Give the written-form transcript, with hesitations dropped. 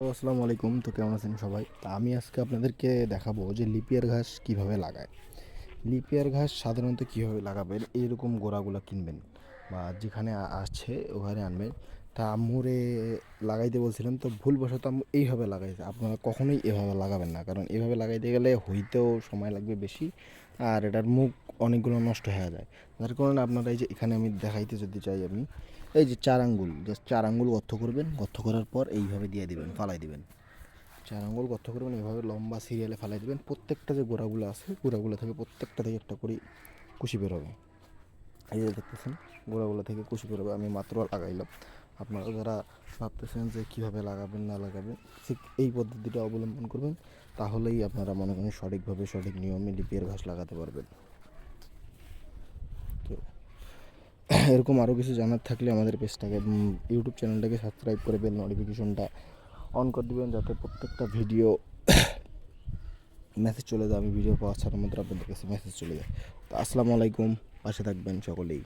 আসসালামু আলাইকুম। তো কেমন আছেন সবাই? তা আমি আজকে আপনাদেরকে দেখাবো যে লিপিয়ার ঘাস কিভাবে লাগায়। লিপিয়ার ঘাস সাধারণত কীভাবে লাগাবেন, এইরকম গোড়াগুলো কিনবেন বা যেখানে আছে ওখানে আনবেন। তা আম্মুরে লাগাইতে বলছিলাম, তো ভুলবশত আম্মু এইভাবে লাগাইছে। আপনারা কখনোই এভাবে লাগাবেন না, কারণ এভাবে লাগাইতে গেলে হইতেও সময় লাগবে বেশি, আর এটার মুখ অনেকগুলো নষ্ট হয়ে যায়। যার কারণে আপনারা এই যে এখানে আমি দেখাইতে যদি চাই, আমি এই যে 4 আঙ্গুল, জাস্ট 4 আঙ্গুল গর্ত করবেন। গর্ত করার পর এইভাবে দিয়ে দিবেন, ফালাই দিবেন। 4 আঙ্গুল গর্ত করবেন, এইভাবে লম্বা সিরিয়ালে ফালাই দিবেন। প্রত্যেকটা যে গোড়াগুলো আছে, গোড়াগুলো থেকে প্রত্যেকটা থেকে একটা করে কুশি বের হবে। এই যে দেখতেছেন, গোড়াগুলো থেকে কুশি বের হবে। আমি মাত্র লাগাইলাম। আপনারা যারা ভাবতেছেন যে কীভাবে লাগাবেন না লাগাবেন, ঠিক এই পদ্ধতিটা অবলম্বন করবেন, তাহলেই আপনারা মনে করেন সঠিকভাবে সঠিক নিয়মে লিপিয়ার ঘাস লাগাতে পারবেন। তো এরকম আরও কিছু জানার থাকলে আমাদের পেজটাকে, ইউটিউব চ্যানেলটাকে সাবস্ক্রাইব করে বেল নোটিফিকেশনটা অন করে দেবেন, যাতে প্রত্যেকটা ভিডিও মেসেজ চলে যায়। আমি ভিডিও পাওয়ার সাথে মাত্র আপনাদের কাছে মেসেজ চলে যায়। তো আসসালামু আলাইকুম, পাশে থাকবেন সকলেই।